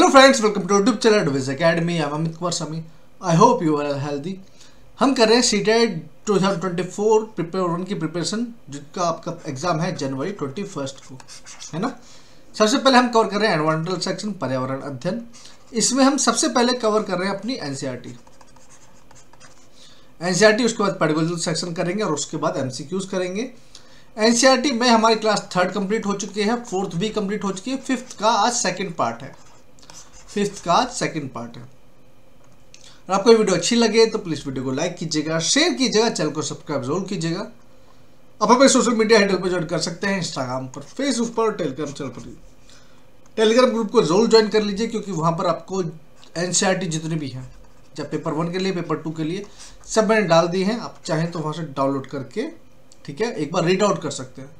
Hello friends, welcome to YouTube channel Divij academy. I am Amit Kumar Swami. I hope you are healthy. हम कर रहे हैं CTET 2024 paper 1 की preparation, जिसका आपका एग्जाम है जनवरी 21 को, है ना। सबसे पहले हम कवर कर रहे हैं एनवायरमेंटल सेक्शन, पर्यावरण अध्ययन। इसमें हम सबसे पहले कवर कर रहे हैं अपनी एनसीईआरटी, उसके बाद पेडागोजिकल सेक्शन करेंगे और उसके बाद एमसीक्यूज करेंगे। एनसीईआरटी में हमारी क्लास 3rd कंप्लीट हो चुकी है, 4th भी कंप्लीट हो चुकी है, 5th का आज सेकंड पार्ट है। और आपको ये वीडियो अच्छी लगे तो प्लीज वीडियो को लाइक कीजिएगा, शेयर कीजिएगा, चैनल को सब्सक्राइब जरूर कीजिएगा। आप हमें सोशल मीडिया हैंडल पर ज्वाइन कर सकते हैं, इंस्टाग्राम पर, फेसबुक पर, टेलीग्राम चैनल पर। टेलीग्राम ग्रुप को जरूर ज्वाइन कर लीजिए, क्योंकि वहां पर आपको एनसीईआरटी जितने भी हैं, जब पेपर 1 के लिए, पेपर 2 के लिए, सब मैंने डाल दी हैं। आप चाहें तो वहां से डाउनलोड करके, ठीक है, एक बार रीड आउट कर सकते हैं।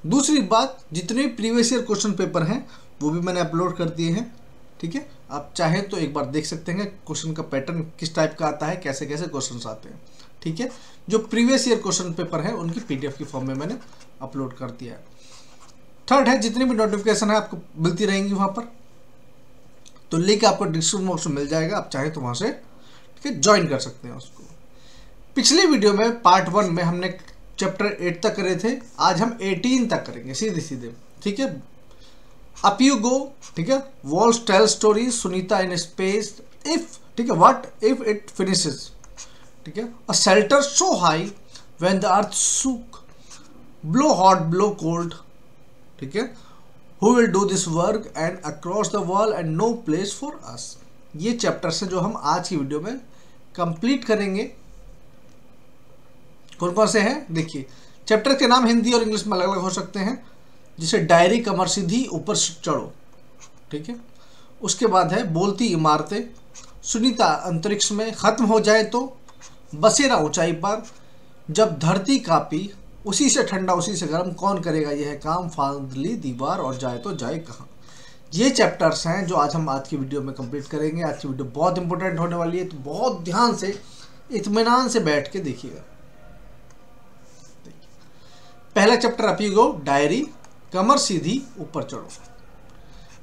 दूसरी बात, जितने भी प्रीवियस ईयर क्वेश्चन पेपर हैं वो भी मैंने अपलोड कर दिए हैं, ठीक है। आप चाहें तो एक बार देख सकते हैं क्वेश्चन का पैटर्न किस टाइप का आता है, कैसे कैसे क्वेश्चंस आते हैं, ठीक है। जो प्रीवियस ईयर क्वेश्चन पेपर है उनकी पीडीएफ की फॉर्म में मैंने अपलोड कर दिया है। थर्ड है, जितनी भी नोटिफिकेशन है आपको मिलती रहेंगी वहां पर, तो लिंक आपको डिस्क्रिप्शन बॉक्स में मिल जाएगा। आप चाहें तो वहां से, ठीक है, ज्वाइन कर सकते हैं उसको। पिछले वीडियो में पार्ट 1 में हमने चैप्टर 8 तक करे थे, आज हम 18 तक करेंगे सीधे सीधे, ठीक है। अप यू गो, ठीक है। Walls tell story, Sunita in space, if, ठीक है, व्हाट इफ इट फिनिशेस, ठीक है। A shelter so high when the earth shook, blow hot blow cold, ठीक है। Who will do this work and across the world and no place for us. ये chapters हैं जो हम आज की वीडियो में कंप्लीट करेंगे। कौन कौन से हैं देखिए। चैप्टर के नाम हिंदी और इंग्लिश में अलग अलग हो सकते हैं, जिसे डायरी, कमर सीधी, ऊपर चढ़ो, ठीक है। उसके बाद है बोलती इमारतें, सुनीता अंतरिक्ष में, खत्म हो जाए तो, बसेरा ऊंचाई पर, जब धरती कांपी, उसी से ठंडा उसी से गर्म, कौन करेगा यह काम, फांदली दीवार और जाए तो जाए कहाँ। ये चैप्टर्स हैं जो आज हम आज की वीडियो में कंप्लीट करेंगे। आज की वीडियो बहुत इंपॉर्टेंट होने वाली है, तो बहुत ध्यान से, इत्मीनान से बैठ के देखिएगा। पहला chapter up you go, diary, कमर सीधी, ऊपर चढ़ो।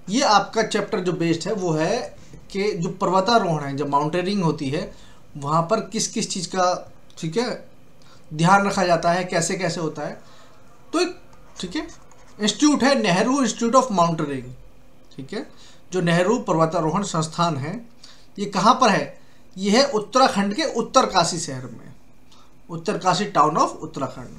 ये आपका चैप्टर जो बेस्ड है वो है कि जो पर्वतारोहण है, जब माउंटेनियरिंग होती है, वहाँ पर किस किस चीज़ का, ठीक है, ध्यान रखा जाता है, कैसे कैसे होता है। तो एक, ठीक है, इंस्टीट्यूट है नेहरू इंस्टीट्यूट ऑफ माउंटेनियरिंग, ठीक है, जो नेहरू पर्वतारोहण संस्थान है। ये कहाँ पर है? ये है उत्तराखंड के उत्तरकाशी शहर में, उत्तरकाशी टाउन ऑफ उत्तराखंड।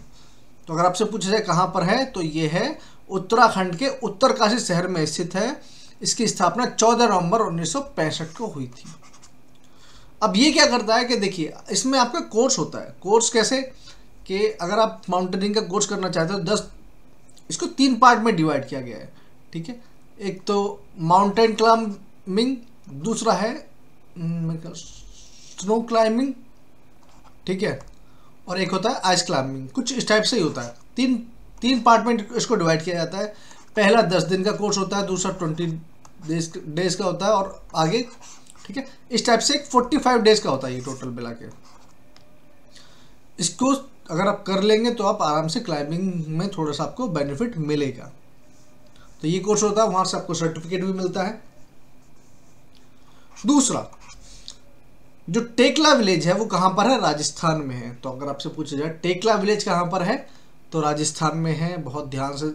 तो अगर आपसे पूछा जाए कहाँ पर है, तो ये है उत्तराखंड के उत्तरकाशी शहर में स्थित है। इसकी स्थापना 14 नवंबर 1965 को हुई थी। अब ये क्या करता है कि देखिए, इसमें आपका कोर्स होता है। कोर्स कैसे कि अगर आप माउंटेनिंग का कोर्स करना चाहते हो, 10, इसको 3 पार्ट में डिवाइड किया गया है, ठीक है। एक तो माउंटेन क्लाइंबिंग, दूसरा है स्नो क्लाइंबिंग, ठीक है, और एक होता है आइस क्लाइंबिंग। कुछ इस टाइप से ही होता है। तीन पार्ट में इसको डिवाइड किया जाता है। पहला 10 दिन का कोर्स होता है, दूसरा 20 डेज का होता है, और आगे, ठीक है, इस टाइप से 45 डेज का होता है ये टोटल मिला के। इसको अगर आप कर लेंगे तो आप आराम से क्लाइंबिंग में थोड़ा सा आपको बेनिफिट मिलेगा। तो ये कोर्स होता है, वहां से आपको सर्टिफिकेट भी मिलता है। दूसरा, जो टेकला विलेज है वो कहाँ पर है? राजस्थान में है। तो अगर आपसे पूछा जाए टेकला विलेज कहाँ पर है, तो राजस्थान में है। बहुत ध्यान से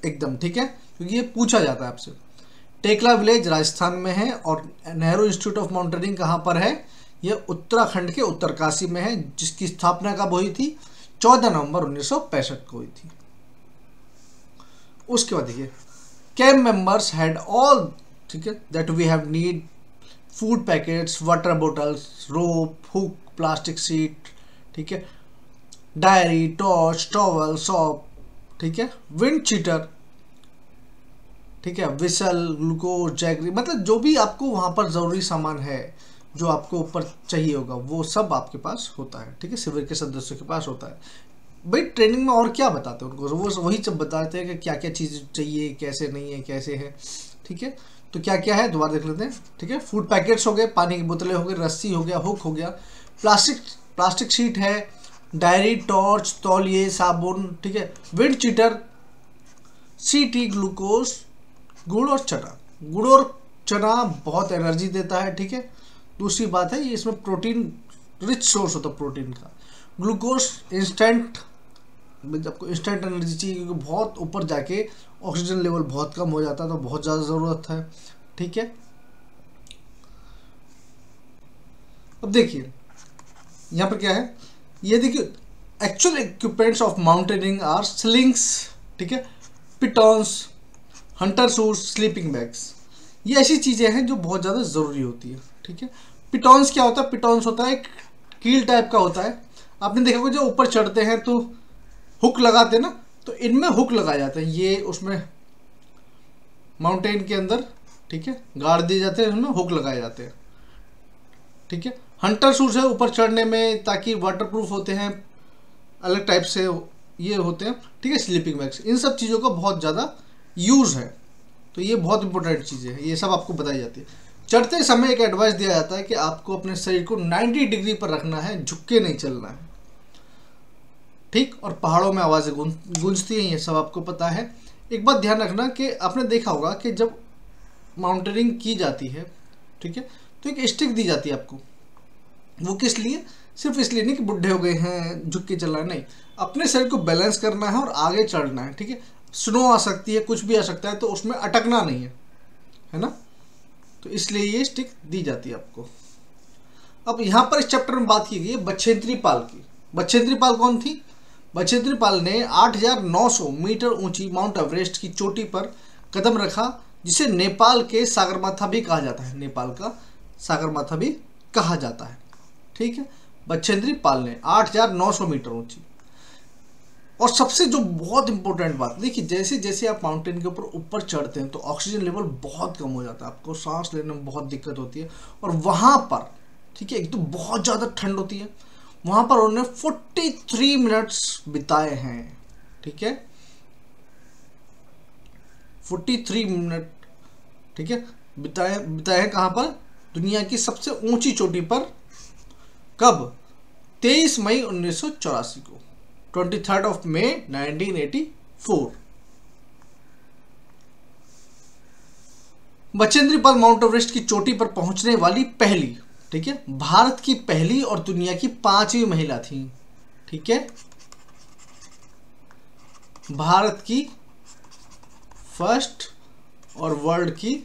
एकदम, ठीक है, क्योंकि ये पूछा जाता है आपसे। टेकला विलेज राजस्थान में है। और नेहरू इंस्टीट्यूट ऑफ माउंटेनियरिंग कहाँ पर है? ये उत्तराखंड के उत्तरकाशी में है, जिसकी स्थापना कब हुई थी? 14 नवंबर 1965 को हुई थी। उसके बाद देखिए, कैंप मेंबर्स हैड ऑल, ठीक है, that we have need, food packets, water bottles, rope, hook, plastic sheet, ठीक है, डायरी, टॉर्च, टॉवल, सॉप, ठीक है, विंड चीटर, ठीक है, विसल, ग्लूकोज, जैगरी, मतलब जो भी आपको वहां पर जरूरी सामान है, जो आपको ऊपर चाहिए होगा, वो सब आपके पास होता है, ठीक है, शिविर के सदस्यों के पास होता है। भाई ट्रेनिंग में और क्या बताते हैं उनको, वो वही सब बताते हैं कि क्या क्या चीज़ चाहिए, कैसे नहीं है, कैसे है, ठीक है। तो क्या क्या है दोबारा देख लेते हैं, ठीक है। फूड पैकेट्स हो गए, पानी की बोतलें हो गई, रस्सी हो गया, हुक हो गया, प्लास्टिक शीट है, डायरी, टॉर्च, तौलिए, साबुन, ठीक है, विंड चीटर, सीटी, ग्लूकोज, गुड़ और चटा, गुड़ और चना बहुत एनर्जी देता है, ठीक है। दूसरी बात है ये इसमें प्रोटीन रिच सोर्स होता है प्रोटीन का। ग्लूकोज इंस्टेंट, आपको इंस्टेंट एनर्जी चाहिए क्योंकि बहुत ऊपर जाके ऑक्सीजन लेवल बहुत कम हो जाता है, तो बहुत ज़्यादा ज़रूरत है, ठीक है। अब देखिए यहाँ पर क्या है, ये देखिए actual equipments of mountaineering are slings, ठीक है, pitons, hunter shoes, sleeping bags. ये ऐसी चीज़ें हैं जो बहुत ज़्यादा ज़रूरी होती है, ठीक है। पिटॉन्स क्या होता है? पिटॉन्स होता है एक कील टाइप का होता है। आपने देखा होगा जो ऊपर चढ़ते हैं तो हुक लगाते हैं ना, तो इनमें हुक लगाए जाते हैं, ये उसमें माउंटेन के अंदर, ठीक है, गाड़ दिए जाते हैं, उसमें हुक लगाए जाते हैं, ठीक है। हंटर शूज है ऊपर चढ़ने में, ताकि वाटरप्रूफ होते हैं, अलग टाइप से ये होते हैं, ठीक है। स्लीपिंग बैग्स, इन सब चीज़ों का बहुत ज़्यादा यूज़ है, तो ये बहुत इंपॉर्टेंट चीज़ें हैं, ये सब आपको बताई जाती है। चढ़ते समय एक एडवाइस दिया जाता है कि आपको अपने शरीर को 90 डिग्री पर रखना है, झुक के नहीं चलना है, ठीक। और पहाड़ों में आवाज़ें गूंजती हैं, ये सब आपको पता है। एक बात ध्यान रखना कि आपने देखा होगा कि जब माउंटेनिंग की जाती है, ठीक है, तो एक स्टिक दी जाती है आपको। वो किस लिए? सिर्फ इसलिए नहीं कि बुढ़े हो गए हैं झुक के चलना है, नहीं, अपने शरीर को बैलेंस करना है और आगे चढ़ना है, ठीक है। स्नो आ सकती है, कुछ भी आ सकता है, तो उसमें अटकना नहीं है ना, तो इसलिए ये स्टिक दी जाती है आपको। अब यहाँ पर इस चैप्टर में बात की गई है बछेंद्री पाल की। बछेंद्री पाल कौन थी? बछेंद्री पाल ने 8,900 मीटर ऊंची माउंट एवरेस्ट की चोटी पर कदम रखा, जिसे नेपाल के सागरमाथा भी कहा जाता है, नेपाल का सागरमाथा भी कहा जाता है, ठीक है। बछेंद्री पाल ने 8,900 मीटर ऊंची। और सबसे जो बहुत इंपॉर्टेंट बात, देखिए जैसे जैसे आप माउंटेन के ऊपर चढ़ते हैं तो ऑक्सीजन लेवल बहुत कम हो जाता है, आपको सांस लेने में बहुत दिक्कत होती है। और वहाँ पर, ठीक है, एक तो बहुत ज़्यादा ठंड होती है, वहाँ पर उन्होंने 43 मिनट्स बिताए हैं, ठीक है, 43 मिनट, ठीक है, बिताए हैं कहाँ पर? दुनिया की सबसे ऊंची चोटी पर। कब? 23 मई 1984 को, 23 मई 1984। बछेंद्री पाल माउंट एवरेस्ट की चोटी पर पहुंचने वाली पहली, ठीक है, भारत की पहली और दुनिया की 5वीं महिला थी, ठीक है। भारत की फर्स्ट और वर्ल्ड की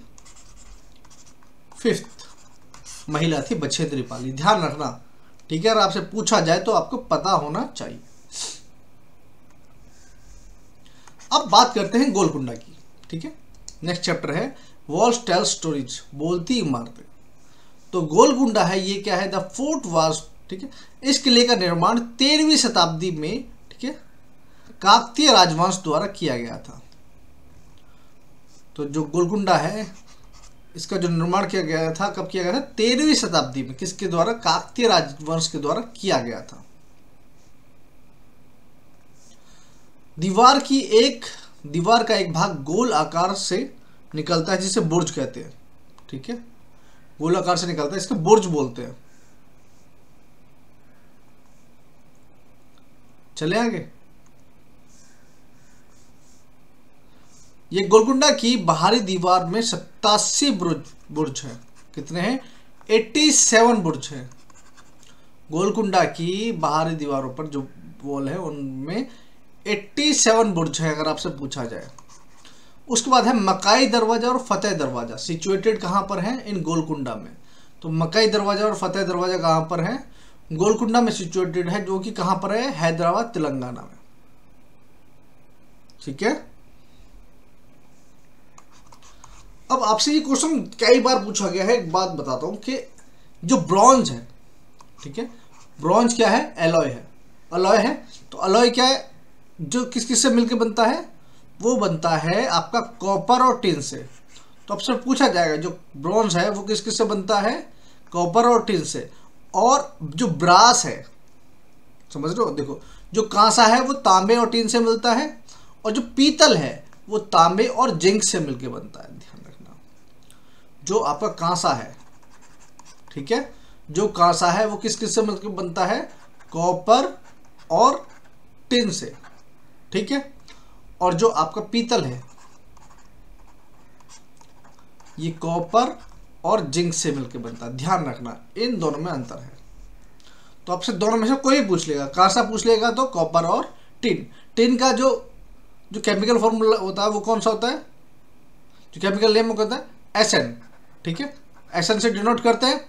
5th महिला थी बछेंद्री पाल, ध्यान रखना, ठीक है। अगर आपसे पूछा जाए तो आपको पता होना चाहिए। अब बात करते हैं गोलकुंडा की, ठीक है। नेक्स्ट चैप्टर है वॉल्स टेल स्टोरीज, बोलती इमारतें। तो गोलकुंडा है, ये क्या है? द फोर्ट वाज, ठीक है, इस किले का निर्माण 13वीं शताब्दी में, ठीक है, काकतीय राजवंश द्वारा किया गया था। तो जो गोलकुंडा है, इसका जो निर्माण किया गया था, कब किया गया था? 13वीं शताब्दी में। किसके द्वारा? काकतीय राजवंश के द्वारा किया गया था। दीवार का एक भाग गोल आकार से निकलता है, जिसे बुर्ज कहते हैं, ठीक है, गोल आकार से निकलता है, इसको बुर्ज बोलते हैं। चले आगे। ये गोलकुंडा की बाहरी दीवार में 87 बुर्ज है। कितने हैं? 87 बुर्ज है। गोलकुंडा की बाहरी दीवारों पर जो वॉल है उनमें 87 बुर्ज है, अगर आपसे पूछा जाए। उसके बाद है मकाई दरवाजा और फतेह दरवाजा, सिचुएटेड कहाँ पर है? इन गोलकुंडा में। तो मकाई दरवाजा और फतेह दरवाजा कहाँ पर है? गोलकुंडा में सिचुएटेड है, जो कि कहाँ पर है? हैदराबाद, तेलंगाना में, ठीक है। अब आपसे ये क्वेश्चन कई बार पूछा गया है, एक बात बताता हूं कि जो ब्रॉन्ज है, ठीक है, ब्रॉन्ज क्या है? एलॉय है, अलॉय है। तो अलॉय क्या है? जो किस किस से मिलकर बनता है? वो बनता है आपका कॉपर और टिन से। तो आपसे पूछा जाएगा जो ब्रॉन्ज है वो किस किस से बनता है? कॉपर और टिन से। और जो ब्रास है, समझ रहे हो, देखो जो कांसा है वो तांबे और टिन से मिलता है, और जो पीतल है वो तांबे और जिंक से मिलकर बनता है। ध्यान रखना, जो आपका कांसा है, ठीक है, जो कांसा है वो किस किस से मिलकर बनता है? कॉपर और टिन से, ठीक है। और जो आपका पीतल है ये कॉपर और जिंक से मिलकर बनता है, ध्यान रखना इन दोनों में अंतर है। तो आपसे दोनों में से कोई भी पूछ लेगा, कांसा पूछ लेगा तो कॉपर और टिन। टिन का जो केमिकल फॉर्मूला होता है वो कौन सा होता है, जो केमिकल नेम होता है Sn, ठीक है, Sn से डिनोट करते हैं,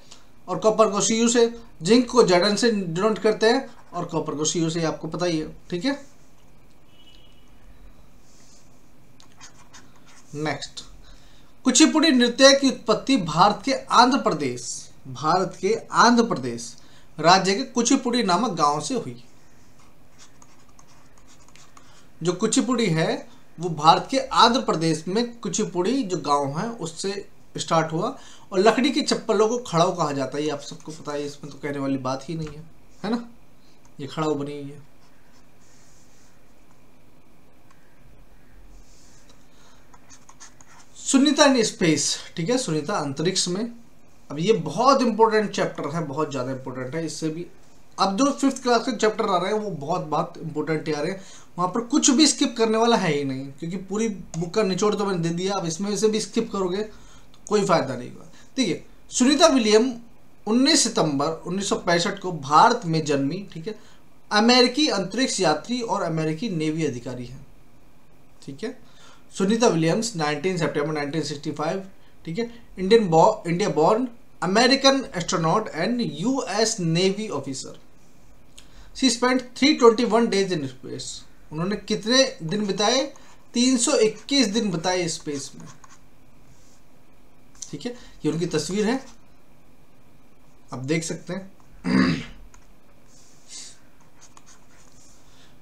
और कॉपर को Cu से, जिंक को Zn से डिनोट करते हैं, और कॉपर को Cu से, आपको पता ही है, ठीक है। नेक्स्ट, कुचिपुड़ी नृत्य की उत्पत्ति भारत के आंध्र प्रदेश राज्य के कुचिपुड़ी नामक गांव से हुई। जो कुचिपुड़ी है वो भारत के आंध्र प्रदेश में कुचिपुड़ी जो गांव है उससे स्टार्ट हुआ, और लकड़ी की चप्पलों को खड़ाऊ कहा जाता है, ये आप सबको पता है, इसमें तो कहने वाली बात ही नहीं है ना, ये खड़ाऊ बनी हुई है। सुनीता इन स्पेस, ठीक है, सुनीता अंतरिक्ष में। अब ये बहुत इंपॉर्टेंट चैप्टर है, बहुत ज़्यादा इंपॉर्टेंट है, इससे भी अब जो 5th क्लास के चैप्टर आ रहे हैं वो बहुत इंपॉर्टेंट आ रहे हैं, वहाँ पर कुछ भी स्किप करने वाला है ही नहीं, क्योंकि पूरी बुक का निचोड़ तो मैंने दे दिया। अब इसमें से भी स्किप करोगे तो कोई फायदा नहीं होगा। ठीक है, सुनीता विलियम 19 सितंबर 1965 को भारत में जन्मी, ठीक है, अमेरिकी अंतरिक्ष यात्री और अमेरिकी नेवी अधिकारी हैं। ठीक है, सुनीता विलियम्स 19 सितंबर 1965, ठीक है, India born, American astronaut and US navy officer. She spent 321 days in space. उन्होंने कितने दिन बिताए? 321 दिन बिताए स्पेस में। ठीक है, ये उनकी तस्वीर है, आप देख सकते हैं।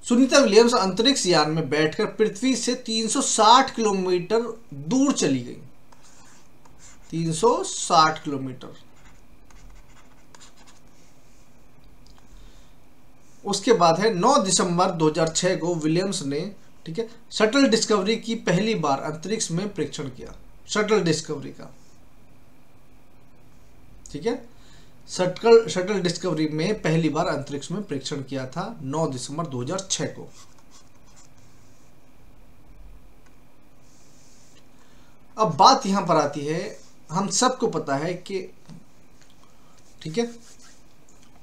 सुनीता विलियम्स अंतरिक्ष यान में बैठकर पृथ्वी से 360 किलोमीटर दूर चली गई। 360 किलोमीटर। उसके बाद है 9 दिसंबर 2006 को विलियम्स ने, ठीक है, शटल डिस्कवरी की पहली बार अंतरिक्ष में परीक्षण किया। शटल डिस्कवरी का, ठीक है, शटल डिस्कवरी में पहली बार अंतरिक्ष में परीक्षण किया था 9 दिसंबर 2006 को। अब बात यहां पर आती है, हम सबको पता है कि, ठीक है,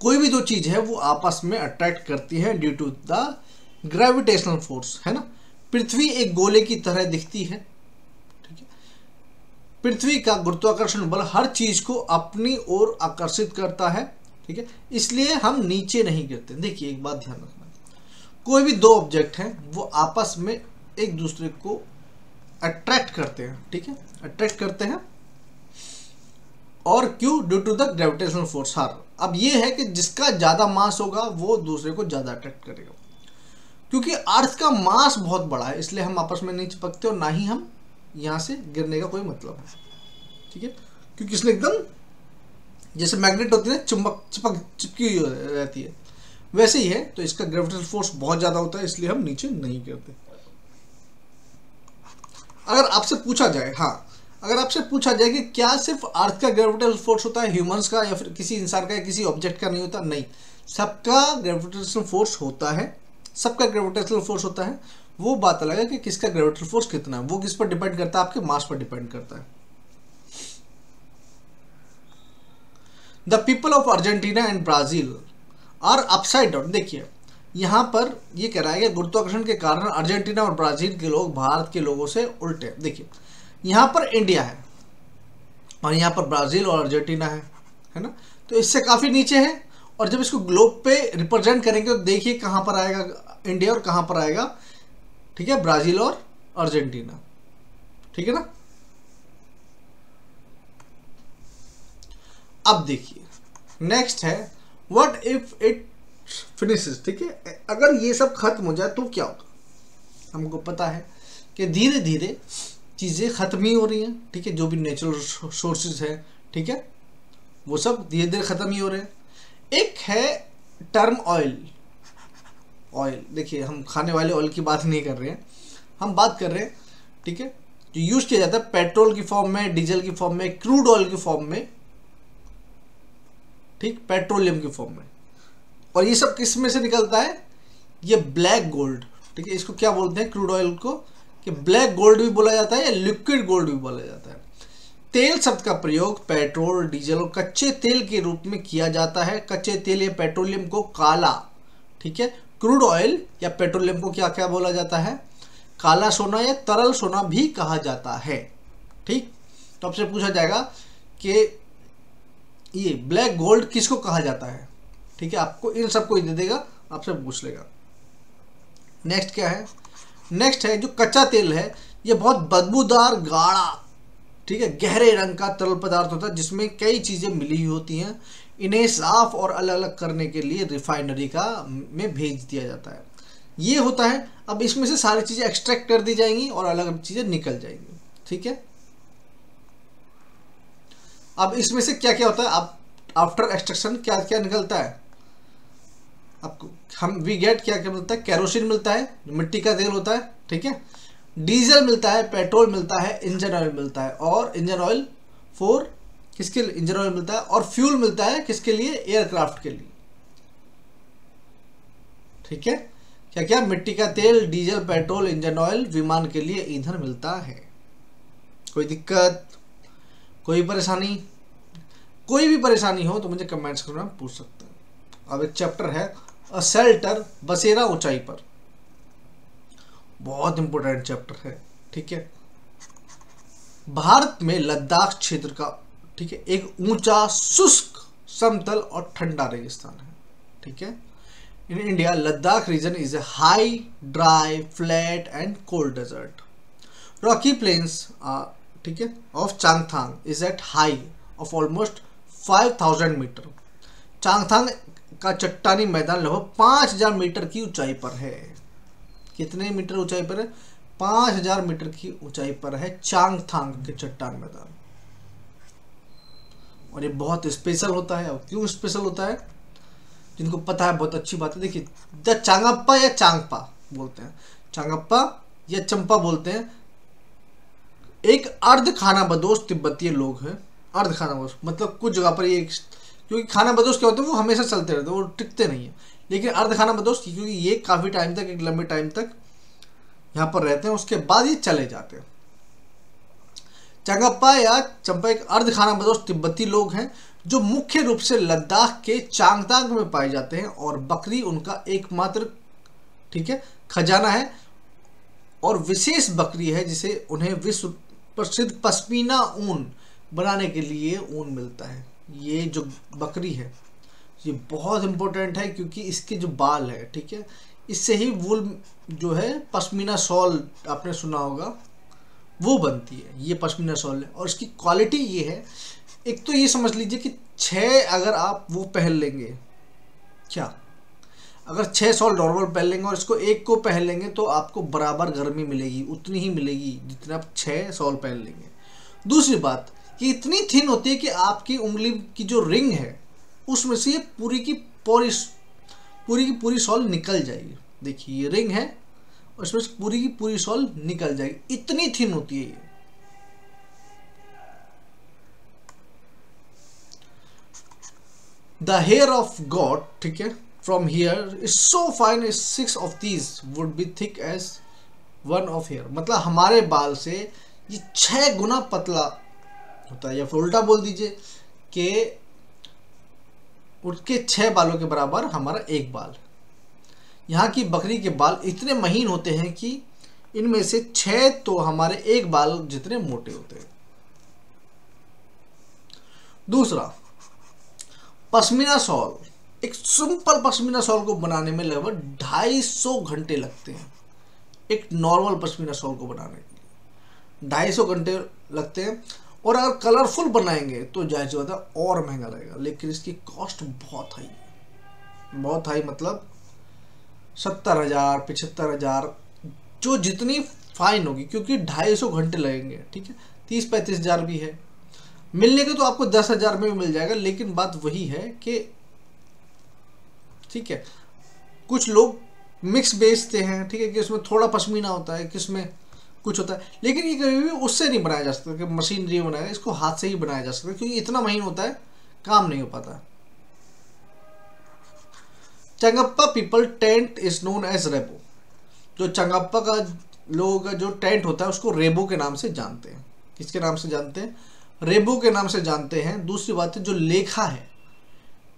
कोई भी जो चीज है वो आपस में अट्रैक्ट करती है due to the gravitational force, है ना। पृथ्वी एक गोले की तरह दिखती है, ठीक है, पृथ्वी का गुरुत्वाकर्षण बल हर चीज को अपनी ओर आकर्षित करता है, ठीक है, इसलिए हम नीचे नहीं गिरते। देखिए एक बात ध्यान रखना, कोई भी दो ऑब्जेक्ट हैं वो आपस में एक दूसरे को अट्रैक्ट करते हैं, ठीक है, अट्रैक्ट करते हैं, और क्यों? Due to the gravitational force. हर अब ये है कि जिसका ज्यादा मास होगा वो दूसरे को ज्यादा अट्रैक्ट करेगा। क्योंकि अर्थ का मास बहुत बड़ा है इसलिए हम आपस में नहीं चिपकते और ना ही हम यहां से गिरने का कोई मतलब है, ठीक है, क्योंकि इसमें एकदम जैसे मैग्नेट होती है चिपकी हुई रहती है, वैसे ही है। तो इसका ग्रेविटेशनल फोर्स बहुत ज्यादा होता है इसलिए हम नीचे नहीं गिरते। अगर आपसे पूछा जाए, हाँ, अगर आपसे पूछा जाए कि क्या सिर्फ अर्थ का ग्रेविटेशनल फोर्स होता है, ह्यूमंस का या फिर किसी इंसान का या किसी ऑब्जेक्ट का नहीं होता? नहीं, सबका ग्रेविटेशनल फोर्स होता है, सबका ग्रेविटेशनल फोर्स होता है। वो बात अलग है कि किसका ग्रेविटेशनल फोर्स कितना है, वो किस पर डिपेंड करता है? आपके मास पर डिपेंड करता है। The people of Argentina and Brazil are upside down. देखिए यहां पर ये कह रहा है कि गुरुत्वाकर्षण के कारण अर्जेंटीना और ब्राजील के लोग भारत के लोगों से उल्टे। देखिए यहां पर इंडिया है और यहां पर ब्राजील और अर्जेंटीना है ना, तो इससे काफी नीचे है। और जब इसको ग्लोब पे रिप्रेजेंट करेंगे तो देखिए कहां पर आएगा इंडिया और कहां पर आएगा, ठीक है, ब्राजील और अर्जेंटीना, ठीक है ना। अब देखिए नेक्स्ट है व्हाट इफ इट फिनिशेस। ठीक है, अगर ये सब खत्म हो जाए तो क्या होगा? हमको पता है कि धीरे धीरे चीज़ें खत्म ही हो रही हैं, ठीक है, जो भी नेचुरल सोर्सेज है, ठीक है, वो सब धीरे धीरे खत्म ही हो रहे हैं। एक है टर्म ऑयल। देखिए हम खाने वाले ऑयल की बात नहीं कर रहे हैं, हम बात कर रहे हैं, ठीक है, जो यूज किया जाता है पेट्रोल की फॉर्म में, डीजल की फॉर्म में, क्रूड ऑयल की फॉर्म में, ठीक, पेट्रोलियम की फॉर्म में। और ये सब किस में से निकलता है? ये ब्लैक गोल्ड, ठीक है, इसको क्या बोलते हैं क्रूड ऑयल को? कि ब्लैक गोल्ड भी बोला जाता है या लिक्विड गोल्ड भी बोला जाता है। तेल शब्द का प्रयोग पेट्रोल, डीजल और कच्चे तेल के रूप में किया जाता है। कच्चे तेल या पेट्रोलियम को काला, ठीक है, क्रूड ऑयल या पेट्रोलियम को क्या क्या बोला जाता है? काला सोना या तरल सोना भी कहा जाता है। ठीक, तो आपसे पूछा जाएगा कि ये ब्लैक गोल्ड किसको कहा जाता है? ठीक है, आपको इन सबको दे देगा, आपसे पूछ लेगा। नेक्स्ट क्या है? नेक्स्ट है जो कच्चा तेल है, ये बहुत बदबूदार, गाढ़ा, ठीक है, गहरे रंग का तरल पदार्थ होता है जिसमें कई चीजें मिली हुई होती हैं। इन्हें साफ और अलग अलग करने के लिए रिफाइनरी में भेज दिया जाता है। ये होता है, अब इसमें से सारी चीजें एक्सट्रैक्ट कर दी जाएंगी और अलग अलग चीजें निकल जाएंगी। ठीक है, अब इसमें से क्या क्या होता है? अब आफ्टर एक्सट्रैक्शन क्या क्या निकलता है आपको? हम वी गेट क्या क्या मिलता है? केरोसिन मिलता है, मिट्टी का तेल होता है, ठीक है, डीजल मिलता है, पेट्रोल मिलता है, इंजन ऑयल मिलता है, और इंजन ऑयल फॉर किसके लिए? इंजन ऑयल मिलता है, और फ्यूल मिलता है किसके लिए? एयरक्राफ्ट के लिए। ठीक है, क्या क्या? मिट्टी का तेल, डीजल, पेट्रोल, इंजन ऑयल, विमान के लिए ईंधन मिलता है। कोई दिक्कत, कोई परेशानी? कोई भी परेशानी हो तो मुझे कमेंट सेक्शन में पूछ सकते हैं। अब एक चैप्टर है अ शेल्टर, बसेरा ऊंचाई पर, बहुत इंपॉर्टेंट चैप्टर है। ठीक है, भारत में लद्दाख क्षेत्र का, ठीक है, एक ऊंचा, शुष्क, समतल और ठंडा रेगिस्तान है। ठीक है, in India Ladakh region is a high, dry, flat and cold desert. Rocky plains, ठीक है, of Changthang is at high of almost 5000 metre. Changthang का चट्टानी मैदान लगभग 5000 मीटर की ऊंचाई पर है। कितने मीटर ऊंचाई पर है? 5000 मीटर की ऊंचाई पर है चांगथांग के चट्टान मैदान। और ये बहुत स्पेशल होता है। क्यों स्पेशल होता है? जिनको पता है बहुत अच्छी बात है। देखिए, द चांगप्पा या चांगपा बोलते हैं, चांगप्पा या चंपा बोलते हैं, एक अर्ध खानाबदोश तिब्बतीय लोग हैं। अर्ध खानाबदोश मतलब कुछ जगह पर ये, क्योंकि खानाबदोश क्या होते हैं वो हमेशा चलते रहते हैं, वो टिकते नहीं है। लेकिन अर्ध खानाबदोश क्योंकि ये काफ़ी टाइम तक, एक लंबे टाइम तक यहाँ पर रहते हैं, उसके बाद ये चले जाते हैं। चांगप्पा या चंपा एक अर्ध खानाबदोश तिब्बती लोग हैं जो मुख्य रूप से लद्दाख के चांगथांग में पाए जाते हैं, और बकरी उनका एकमात्र, ठीक है, खजाना है, और विशेष बकरी है जिसे उन्हें विश्व प्रसिद्ध पश्मीना ऊन बनाने के लिए ऊन मिलता है। ये जो बकरी है ये बहुत इंपॉर्टेंट है क्योंकि इसके जो बाल है, ठीक है, इससे ही वूल जो है, पश्मीना शॉल आपने सुना होगा, वो बनती है। ये पश्मीना शॉल है और इसकी क्वालिटी ये है, एक तो ये समझ लीजिए कि 6 अगर आप वो पहन लेंगे, क्या अगर 6 शॉल नॉर्मल पहन लेंगे और इसको एक को पहन लेंगे तो आपको बराबर गर्मी मिलेगी, उतनी ही मिलेगी जितना आप 6 शॉल पहन लेंगे। दूसरी बात कि इतनी थिन होती है कि आपकी उंगली की जो रिंग है उसमें से ये पूरी की पूरी शॉल निकल जाएगी। देखिए ये रिंग है और इसमें से पूरी की पूरी शॉल निकल जाएगी, इतनी थिन होती है ये। द हेयर ऑफ गॉड, ठीक है, from here is so fine, 6 of these would be thick as 1 of hair. मतलब हमारे बाल से ये 6 गुना पतला होता है, या फिर उल्टा बोल दीजिए कि उसके 6 बालों के बराबर हमारा एक बाल। यहाँ की बकरी के बाल इतने महीन होते हैं कि इनमें से 6 तो हमारे एक बाल जितने मोटे होते हैं। दूसरा, पश्मीना शॉल, एक सिंपल पश्मीना शॉल को बनाने में लगभग 250 घंटे लगते हैं। एक नॉर्मल पश्मीना शॉल को बनाने के लिए 250 घंटे लगते हैं, और अगर कलरफुल बनाएंगे तो जाहिर सी बात है और महंगा लगेगा, लेकिन इसकी कॉस्ट बहुत हाई है। बहुत हाई मतलब 70,000 75,000, जो जितनी फाइन होगी, क्योंकि 250 घंटे लगेंगे, ठीक है। 30-35,000 भी है, मिलने के तो आपको 10,000 में भी मिल जाएगा। लेकिन बात वही है कि ठीक है, कुछ लोग मिक्स बेचते हैं, ठीक है, कि उसमें थोड़ा पश्मीना होता है, किसमें कुछ होता है, लेकिन ये कभी भी उससे नहीं बनाया जा सकता कि मशीनरी बनाया, इसको हाथ से ही बनाया जा सकता है, क्योंकि इतना महीन होता है, काम नहीं हो पाता। Changappa people tent is known as रेबो। जो चंगप्पा का लोगों का जो टेंट होता है उसको रेबो के नाम से जानते हैं। किसके नाम से जानते हैं? रेबो के नाम से जानते हैं। दूसरी बात है जो लेखा है,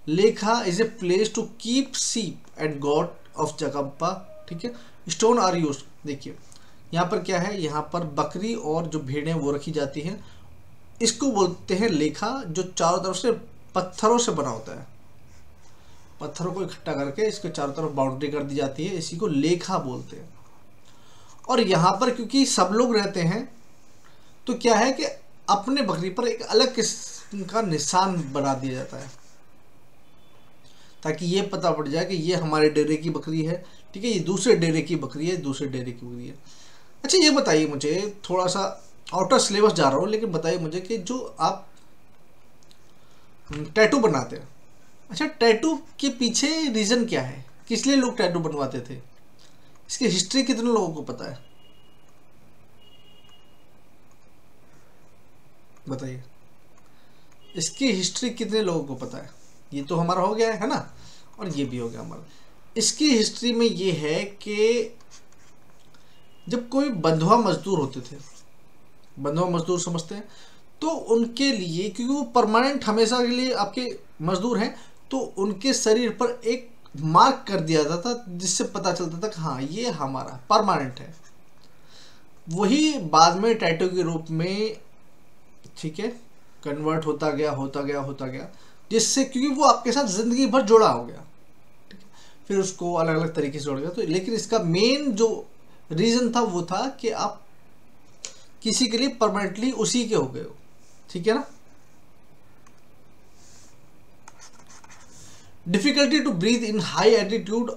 Lekha is a place to keep sheep and god of Jagampa, ठीक है। स्टोन आर यूज, देखिए यहाँ पर क्या है, यहाँ पर बकरी और जो भेड़ें वो रखी जाती हैं। इसको बोलते हैं लेखा, जो चारों तरफ से पत्थरों से बना होता है। पत्थरों को इकट्ठा करके इसके चारों तरफ बाउंड्री कर दी जाती है, इसी को लेखा बोलते हैं। और यहाँ पर क्योंकि सब लोग रहते हैं तो क्या है कि अपने बकरी पर एक अलग किस्म का निशान बना दिया जाता है, ताकि ये पता पड़ जाए कि ये हमारे डेरे की बकरी है, ठीक है, ये दूसरे डेरे की बकरी है, दूसरे डेरे की बकरी है। अच्छा ये बताइए मुझे, थोड़ा सा आउटर सिलेबस जा रहा हूँ, लेकिन बताइए मुझे कि जो आप टैटू बनाते हैं, अच्छा टैटू के पीछे रीज़न क्या है, किस लिए लोग टैटू बनवाते थे, इसकी हिस्ट्री कितने लोगों को पता है, बताइए इसकी हिस्ट्री कितने लोगों को पता है। ये तो हमारा हो गया है ना, और ये भी हो गया हमारा। इसकी हिस्ट्री में ये है कि जब कोई बंधुआ मजदूर होते थे, बंधुआ मजदूर समझते हैं, तो उनके लिए, क्योंकि वो परमानेंट हमेशा के लिए आपके मजदूर हैं, तो उनके शरीर पर एक मार्क कर दिया जाता था, जिससे पता चलता था कि हाँ ये हमारा परमानेंट है। वही बाद में टैटू के रूप में, ठीक है, कन्वर्ट होता गया, जिससे क्योंकि वो आपके साथ जिंदगी भर जुड़ा हो गया, ठीक है, फिर उसको अलग अलग तरीके से जोड़ गया। तो लेकिन इसका मेन जो रीजन था वो था कि आप किसी के लिए परमानेंटली उसी के हो गए हो, ठीक है ना। Difficulty to breathe in high altitude,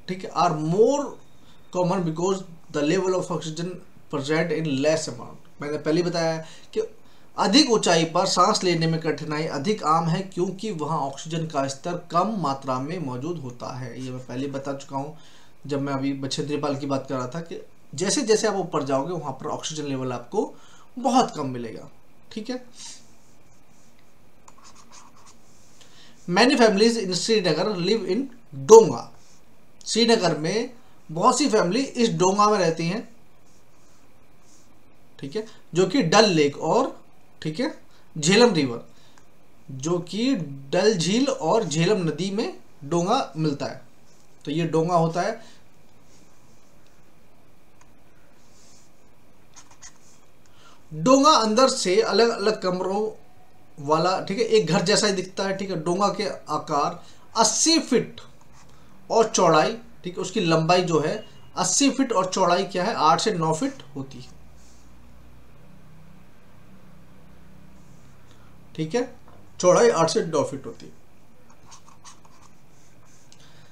ठीक है, are more common because the level of oxygen present in less amount. मैंने पहले बताया कि अधिक ऊंचाई पर सांस लेने में कठिनाई अधिक आम है, क्योंकि वहां ऑक्सीजन का स्तर कम मात्रा में मौजूद होता है। ये मैं पहले बता चुका हूं जब मैं अभी बछेंद्रीपाल की बात कर रहा था, कि जैसे जैसे आप ऊपर जाओगे वहां पर ऑक्सीजन लेवल आपको बहुत कम मिलेगा, ठीक है। Many families in Srinagar live in डोंगा। श्रीनगर में बहुत सी फैमिली इस डोंगा में रहती हैं, ठीक है, जो कि डल लेक और, ठीक है, झेलम रिवर, जो कि डल झील और झेलम नदी में डोंगा मिलता है। तो ये डोंगा होता है। डोंगा अंदर से अलग अलग कमरों वाला, ठीक है, एक घर जैसा ही दिखता है, ठीक है। डोंगा के आकार 80 फीट और चौड़ाई, ठीक है, उसकी लंबाई जो है 80 फीट और चौड़ाई क्या है 8 से 9 फीट होती है, ठीक है, चौड़ाई 8 से 9 फीट होती है।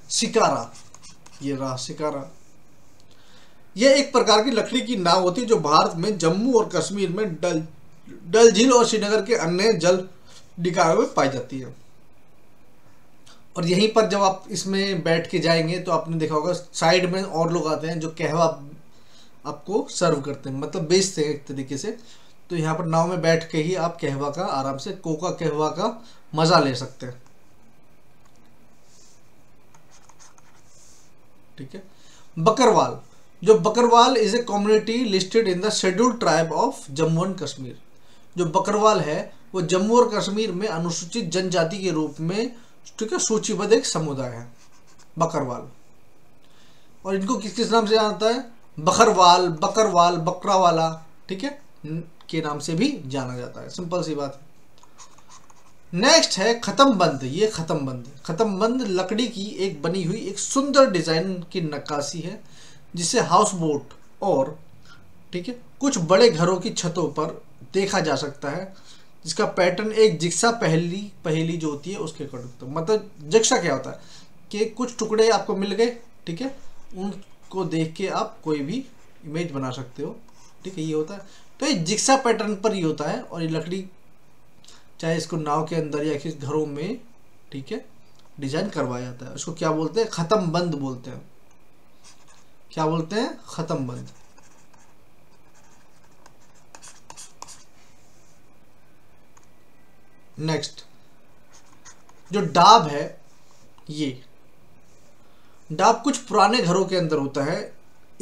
शिकारा, ये रहा शिकारा, यह एक प्रकार की लकड़ी की नाव होती है जो भारत में जम्मू और कश्मीर में डल झील और श्रीनगर के अन्य जल निकायों में पाई जाती है। और यहीं पर जब आप इसमें बैठ के जाएंगे तो आपने देखा होगा साइड में और लोग आते हैं जो कहवा आपको सर्व करते हैं, मतलब बेचते हैं एक तरीके से। तो यहाँ पर नाव में बैठ के ही आप कहवा का आराम से, कोका कहवा का मजा ले सकते हैं, ठीक है। बकरवाल, जो Bakarwal is a community listed in the scheduled tribe of Jammu and Kashmir. जो बकरवाल है वो जम्मू और कश्मीर में अनुसूचित जनजाति के रूप में, ठीक है, सूचीबद्ध एक समुदाय है बकरवाल। और इनको किस किस नाम से जानता है, बकरवाल, बकरवाल, बकरावाला, ठीक है, के नाम से भी जाना जाता है। सिंपल सी बात है। नेक्स्ट है खत्मबंद। ये खत्मबंद लकड़ी की एक बनी हुई एक सुंदर डिजाइन की नक्काशी है, जिसे हाउस बोट और, ठीक है, कुछ बड़े घरों की छतों पर देखा जा सकता है, जिसका पैटर्न एक जिक्सा पहेली जो होती है उसके अकॉर्डिंग। मतलब जिक्सा क्या होता है कि कुछ टुकड़े आपको मिल गए, ठीक है, उनको देख के आप कोई भी इमेज बना सकते हो, ठीक है, ये होता है। तो ये जिक्सा पैटर्न पर ही होता है, और ये लकड़ी चाहे इसको नाव के अंदर या किस घरों में, ठीक है, डिजाइन करवाया जाता है। उसको क्या बोलते हैं, खत्मबंद बोलते हैं। क्या बोलते हैं, खत्मबंद। नेक्स्ट जो डाब है, ये डाब कुछ पुराने घरों के अंदर होता है।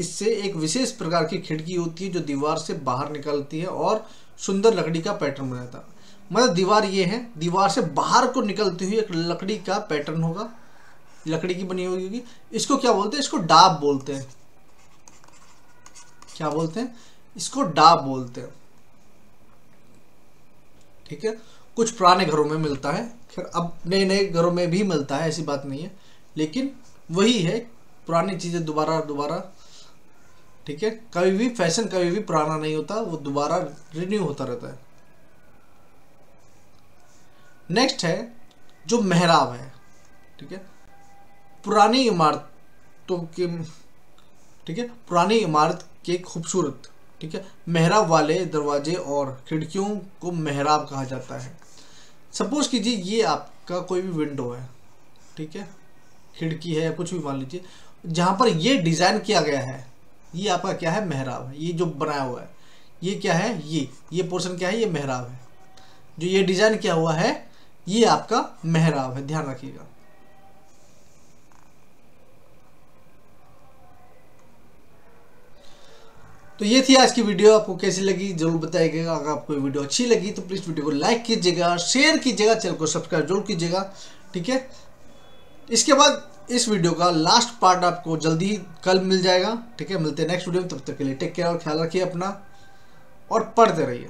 इससे एक विशेष प्रकार की खिड़की होती है जो दीवार से बाहर निकलती है और सुंदर लकड़ी का पैटर्न बनाता है। मतलब दीवार ये है, दीवार से बाहर को निकलती हुई एक लकड़ी का पैटर्न होगा, लकड़ी की बनी होगी। इसको क्या बोलते हैं? इसको डाब बोलते हैं। क्या बोलते हैं? इसको डाब बोलते हैं। ठीक है, कुछ पुराने घरों में मिलता है, खैर अब नए नए घरों में भी मिलता है, ऐसी बात नहीं है, लेकिन वही है, पुरानी चीजें दोबारा दोबारा। ठीक है, कभी भी फैशन कभी भी पुराना नहीं होता, वो दोबारा रिन्यू होता रहता है। नेक्स्ट है जो मेहराब है। ठीक है, पुरानी इमारतों के, ठीक है, पुरानी इमारत के खूबसूरत, ठीक है, मेहराब वाले दरवाजे और खिड़कियों को मेहराब कहा जाता है। सपोज कीजिए ये आपका कोई भी विंडो है, ठीक है, खिड़की है या कुछ भी मान लीजिए, जहां पर ये डिजाइन किया गया है, ये आपका क्या है? मेहराब है। ये जो बनाया हुआ है ये क्या है? ये पोर्शन क्या है? ये मेहराब है। जो ये डिजाइन किया हुआ है ये आपका मेहराब है, ध्यान रखिएगा। तो ये थी आज की वीडियो, आपको कैसी लगी जरूर बताइएगा। अगर आपको वीडियो अच्छी लगी तो प्लीज वीडियो को लाइक कीजिएगा, शेयर कीजिएगा, चैनल को सब्सक्राइब जरूर कीजिएगा। ठीक है, इसके बाद इस वीडियो का लास्ट पार्ट आपको जल्दी ही कल मिल जाएगा। ठीक है, मिलते हैं नेक्स्ट वीडियो में, तब तक के लिए टेक केयर और ख्याल रखिए अपना और पढ़ते रहिए।